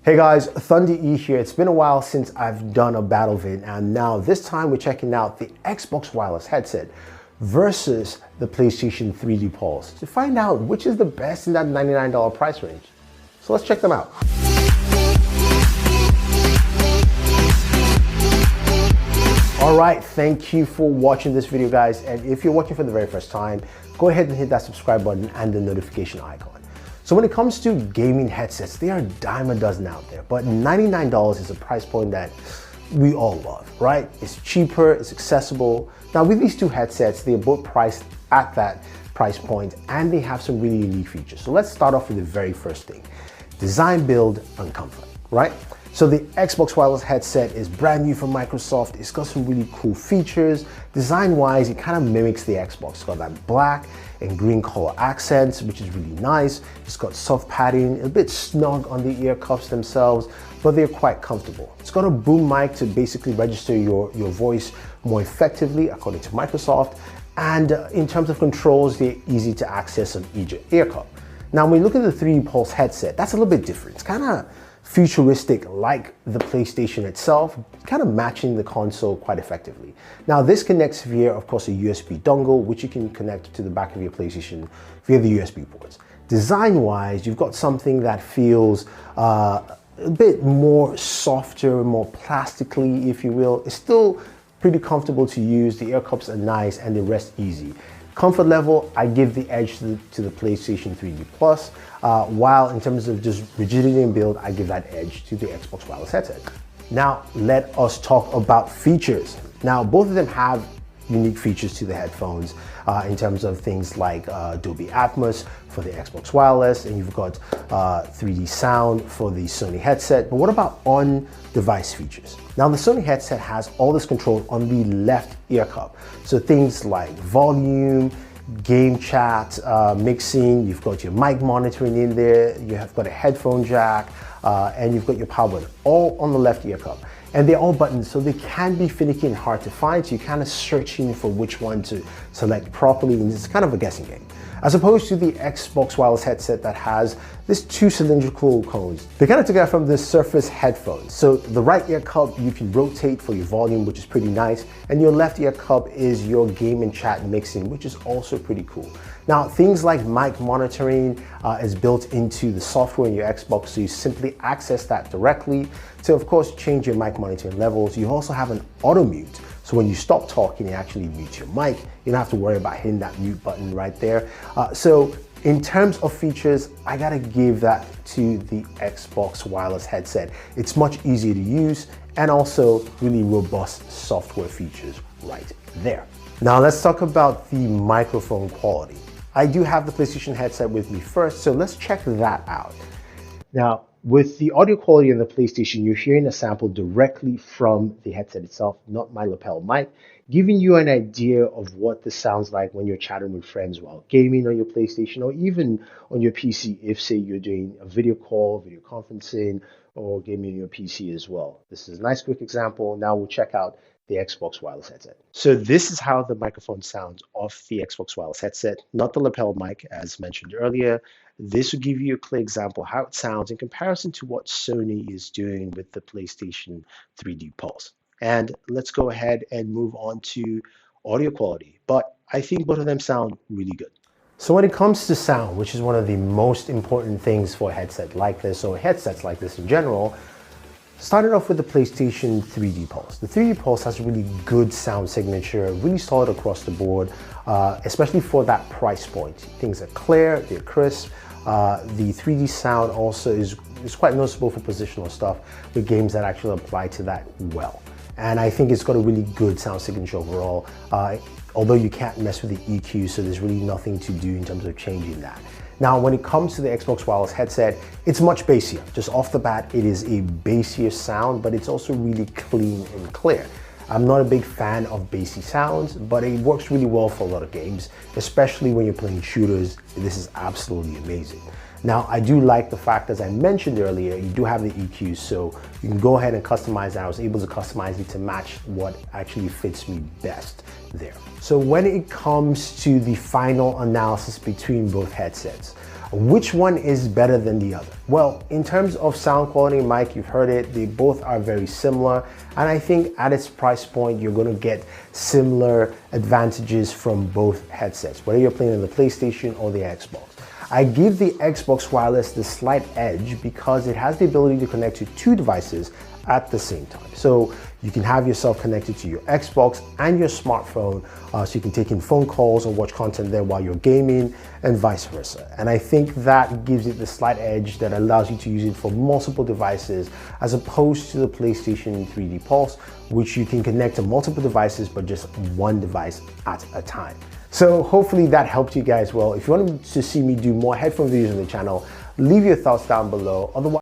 Hey guys, Thunder E here. It's been a while since I've done a battle vid, and now this time we're checking out the Xbox wireless headset versus the PlayStation 3D Pulse to find out which is the best in that $99 price range. So let's check them out. All right, thank you for watching this video, guys. And if you're watching for the very first time, go ahead and hit that subscribe button and the notification icon. So when it comes to gaming headsets, they are a dime a dozen out there, but $99 is a price point that we all love, right? It's cheaper, it's accessible. Now with these two headsets, they are both priced at that price point and they have some really unique features. So let's start off with the very first thing, design, build, and comfort, right? So the Xbox wireless headset is brand new from Microsoft. It's got some really cool features. Design-wise, it kind of mimics the Xbox. It's got that black and green color accents, which is really nice. It's got soft padding, a bit snug on the ear cuffs themselves, but they're quite comfortable. It's got a boom mic to basically register your voice more effectively, according to Microsoft. And in terms of controls, they're easy to access on each ear cup. Now, when you look at the 3D Pulse headset, that's a little bit different. It's kind of futuristic like the PlayStation itself, kind of matching the console quite effectively. Now this connects via, of course, a USB dongle, which you can connect to the back of your PlayStation via the USB ports. Design-wise, you've got something that feels a bit more softer, more plastically, if you will. It's still pretty comfortable to use. The ear cups are nice and they rest easy. Comfort level, I give the edge to the PlayStation 3D Plus, while in terms of just rigidity and build, I give that edge to the Xbox wireless headset. Now, let us talk about features. Now, both of them have unique features to the headphones in terms of things like Dolby Atmos for the Xbox wireless, and you've got 3D sound for the Sony headset. But what about on-device features? Now the Sony headset has all this control on the left ear cup. So things like volume, game chat, mixing, you've got your mic monitoring in there, you have got a headphone jack, and you've got your power button, all on the left ear cup. And they're all buttons, so they can be finicky and hard to find, so you're kind of searching for which one to select properly, and it's kind of a guessing game. As opposed to the Xbox wireless headset that has these two cylindrical cones. They kind of took it from the Surface headphones. So the right ear cup, you can rotate for your volume, which is pretty nice. And your left ear cup is your game and chat mixing, which is also pretty cool. Now, things like mic monitoring is built into the software in your Xbox, so you simply access that directly to, of course, change your mic monitoring levels. You also have an auto mute. So when you stop talking, it actually mutes your mic. You don't have to worry about hitting that mute button right there. So in terms of features, I gotta give that to the Xbox wireless headset. It's much easier to use and also really robust software features right there. Now let's talk about the microphone quality. I do have the PlayStation headset with me first, so let's check that out. Now, with the audio quality in the PlayStation, you're hearing a sample directly from the headset itself, not my lapel mic, giving you an idea of what this sounds like when you're chatting with friends while gaming on your PlayStation or even on your PC if, say, you're doing a video call, video conferencing, or gaming on your PC as well. This is a nice quick example. Now we'll check out the Xbox wireless headset. So this is how the microphone sounds off the Xbox wireless headset, not the lapel mic as mentioned earlier. This will give you a clear example how it sounds in comparison to what Sony is doing with the PlayStation 3D Pulse. And let's go ahead and move on to audio quality. But I think both of them sound really good. So when it comes to sound, which is one of the most important things for a headset like this, or headsets like this in general, started off with the PlayStation 3D Pulse. The 3D Pulse has a really good sound signature, really solid across the board, especially for that price point. Things are clear, they're crisp. The 3D sound also is quite noticeable for positional stuff with games that actually apply to that well. And I think it's got a really good sound signature overall, although you can't mess with the EQ, so there's really nothing to do in terms of changing that. Now, when it comes to the Xbox wireless headset, it's much bassier. Just off the bat, it is a bassier sound, but it's also really clean and clear. I'm not a big fan of bassy sounds, but it works really well for a lot of games, especially when you're playing shooters. This is absolutely amazing. Now, I do like the fact, as I mentioned earlier, you do have the EQ, so you can go ahead and customize that. I was able to customize it to match what actually fits me best there. So when it comes to the final analysis between both headsets, Which one is better than the other? Well, in terms of sound quality, Mike, you've heard it, they both are very similar. And I think at its price point, you're gonna get similar advantages from both headsets, whether you're playing on the PlayStation or the Xbox. I give the Xbox Wireless the slight edge because it has the ability to connect to two devices at the same time. So you can have yourself connected to your Xbox and your smartphone, so you can take in phone calls or watch content there while you're gaming and vice versa. And I think that gives it the slight edge that allows you to use it for multiple devices as opposed to the PlayStation 3D Pulse, which you can connect to multiple devices but just one device at a time. So hopefully that helped you guys well. If you want to see me do more headphone videos on the channel, leave your thoughts down below. Otherwise,